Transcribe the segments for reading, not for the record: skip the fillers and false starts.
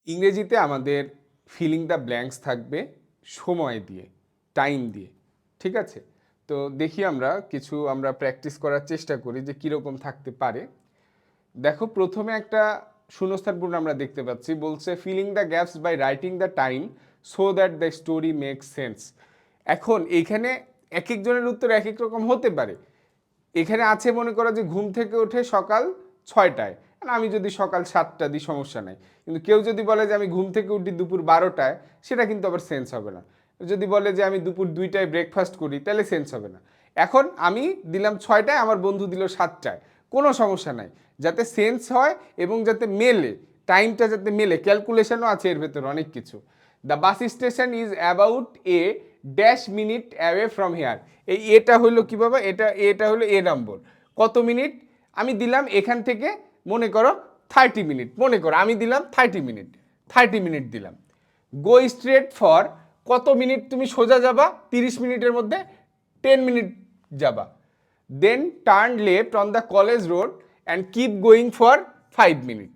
ইংরেজিতে আমাদের feeling the blanks থাকবে সময় দিয়ে, টাইম দিয়ে, ঠিক আছে? তো দেখি আমরা প্র্যাকটিস করার চেষ্টা করি যে কীরকম থাকতে পারে। দেখো, প্রথমে একটা শূন্যস্থানপূর্ণ আমরা দেখতে পাচ্ছি, বলছে filling the gaps by writing the time so that the story makes sense. এখন এইখানে এক একজনের উত্তর এক এক রকম হতে পারে। এখানে আছে, মনে করো যে ঘুম থেকে ওঠে সকাল 6টায়, আমি যদি সকাল 7টা দিই সমস্যা নাই, কিন্তু কেউ যদি বলে যে আমি ঘুম থেকে উঠি দুপুর 12টায়, সেটা কিন্তু আবার সেন্স হবে না। যদি বলে যে আমি দুপুর 2টায় ব্রেকফাস্ট করি, তাহলে সেন্স হবে না। এখন আমি দিলাম 6টায়, আমার বন্ধু দিল 7টায়, কোনো সমস্যা নাই, যাতে সেন্স হয় এবং যাতে মেলে, টাইমটা যাতে মেলে। ক্যালকুলেশনও আছে এর ভেতরে অনেক কিছু। The bus station is about a dash minute away from here. এই এটা হলো কী বাবা, এটা হলো এ নম্বর। কত মিনিট আমি দিলাম এখান থেকে, মনে করো 30 মিনিট, মনে করো আমি দিলাম 30 মিনিট দিলাম। গো স্ট্রেট ফর, কত মিনিট তুমি সোজা যাবা 30 মিনিটের মধ্যে? 10 মিনিট যাবা। Then turn left on the college road and keep going for 5 minute.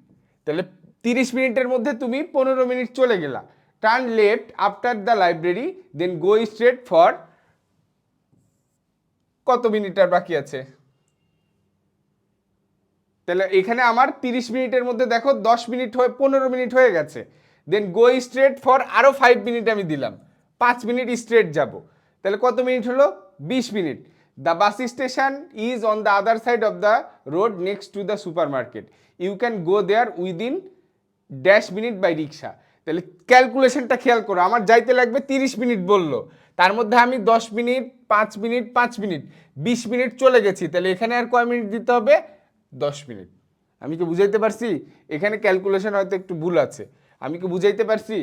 তাহলে 30 মিনিটের মধ্যে তুমি 15 মিনিট চলে গেলা। Turn left after the library, then go straight for, কত মিনিট আর বাকি আছে? তাহলে এখানে আমার 30 মিনিটের মধ্যে দেখো 10 মিনিট হয়ে 15 মিনিট হয়ে গেছে। দেন গো স্ট্রেট ফর, আরও 5 মিনিট আমি দিলাম, 5 মিনিট স্ট্রেট যাব। তাহলে কত মিনিট হলো? 20 minute. The bus station is on the other side of the road next to the supermarket, you can go there within dash minute by rickshaw. তাহলে ক্যালকুলেশনটা খেয়াল করো, আমার যাইতে লাগবে 30 মিনিট বললো, তার মধ্যে আমি 10 মিনিট 5 মিনিট 5 মিনিট 20 মিনিট চলে গেছি। তাহলে এখানে আর কয় মিনিট দিতে হবে? 10 মিনিট। আমি কি বুঝাইতে পারছি? এখানে ক্যালকুলেশন হয়তো একটু ভুল আছে। আমি কি বুঝাইতে পারছি?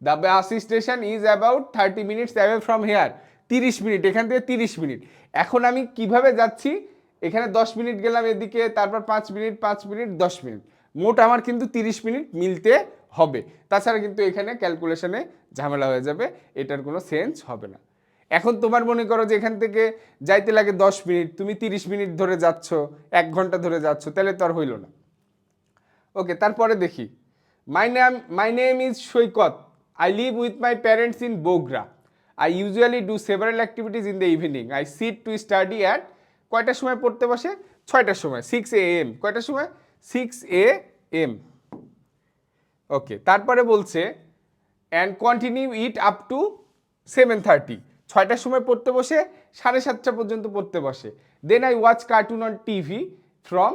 The bus station is about 30 minutes away from here, 30 minute, এখান থেকে 30 মিনিট। এখন আমি কিভাবে যাচ্ছি? এখানে 10 মিনিট গেলাম এদিকে, তারপর 5 মিনিট 5 মিনিট 10 মিনিট, মোট আমার কিন্তু 30 মিনিট মিলতে হবে। তাছাড়া কিন্তু এখানে ক্যালকুলেশনে ঝামেলা হয়ে যাবে, এটার কোনো সেন্স হবে না। এখন তোমার মনে করো যে এখান থেকে যাইতে লাগে 10 মিনিট, তুমি 30 মিনিট ধরে যাচ্ছ, 1 ঘন্টা ধরে যাচ্ছ, তাহলে তো আর হইল না। ওকে, তারপরে দেখি। My name is Saikat, I live with my parents in Bogura, I usually do several activities in the evening, I sit to study at, কয়টার সময় পড়তে বসে? 6টার সময়, 6 AM। কয়টার সময়? 6 AM। ওকে, তারপরে বলছে and continue it up to 7:30, 6টার সময় পড়তে বসে 7:30 পর্যন্ত পড়তে বসে। Then I watch cartoon on TV from,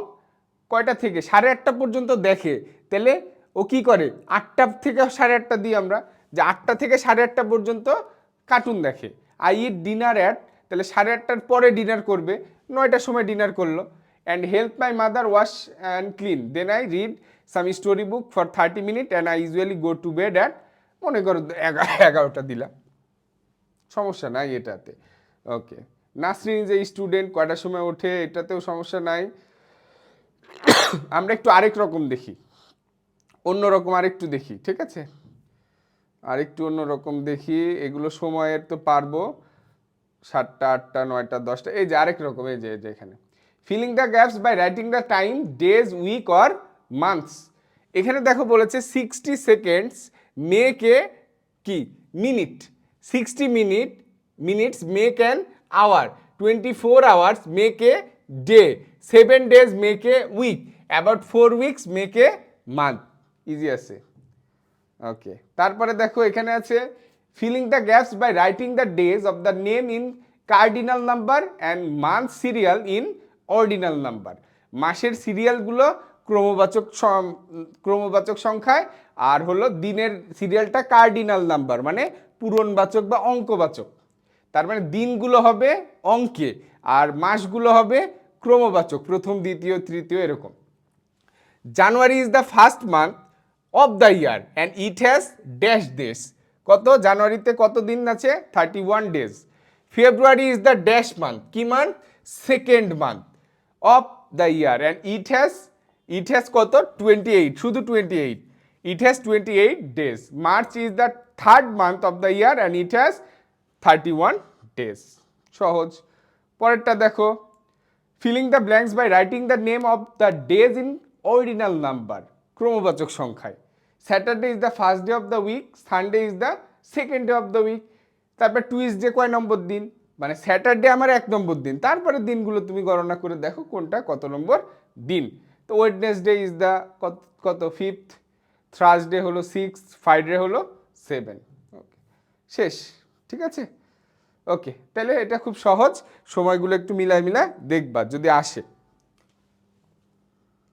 কয়টা থেকে? 8:30 পর্যন্ত দেখে। তাহলে ও কি করে? 8টা থেকে 8:30 দিই আমরা, যে 8টা থেকে 8:30 পর্যন্ত কার্টুন দেখে। আই ইট ডিনার অ্যাট, তাহলে 8:30টার পরে ডিনার করবে, 9টার সময় ডিনার করলো। And help my mother wash and clean, then I read some story book for 30 minute and I usually go to bed at, মনে করো 11টা দিলাম, সমস্যা নাই এটাতে। Okay, Nasrin is a student, কয়টার সময় ওঠে, এটাতেও সমস্যা নাই। আমরা একটু আরেক রকম দেখি, অন্যরকম আরেকটু দেখি, ঠিক আছে? আরেকটু অন্যরকম দেখি, এগুলো সময়ের তো পারবো, 7টা 8টা 9টা 10টা, এই যে আরেক রকম, এই যে এখানে filling the gaps by writing the time, days, week or months. এখানে দেখো বলেছে 60 সেকেন্ডস মেক এ কি minute, 60 minutes make an hour, 24 hours make a day, 7 days make a week, about 4 weeks make a month. Easy আছে। Okay, তারপরে দেখো এখানে আছে filling the gaps by writing the days of the name in cardinal number and month serial in ordinal number. মাসের সিরিয়ালগুলো ক্রমবাচক সংখ্যায়, আর হলো দিনের সিরিয়ালটা কার্ডিনাল নাম্বার, মানে পূরণবাচক বা অঙ্কবাচক। তার মানে দিনগুলো হবে অঙ্কে আর মাসগুলো হবে ক্রমবাচক, প্রথম দ্বিতীয় তৃতীয় এরকম। January is the first month of the year and it has dash days. কত? জানুয়ারিতে কত দিন আছে? 31 days. February is the dash month, কি month? Second month of the year and it has কত? 28, শুধু 28, it has 28 days. March is the third month of the year and it has 31 days. সহজ। পরেরটা দেখো, filling the blanks by writing the name of the days in ordinal number, ক্রমবাচক সংখ্যায়। Saturday is the first day of the week, Sunday is the second day of the week. তারপর Tuesday কয় নম্বর দিন, মানে স্যাটারডে আমার 1 নম্বর দিন, তারপরে দিনগুলো তুমি গণনা করে দেখো কোনটা কত নম্বর দিন। তো ওয়েডনেসডে ইজ দ্য কত কত 5th, থার্সডে হলো 6, ফ্রাইডে হলো 7। ওকে, শেষ। ঠিক আছে, ওকে, তাহলে এটা খুব সহজ, সময়গুলো একটু মিলায় মিলায় দেখবা যদি আসে।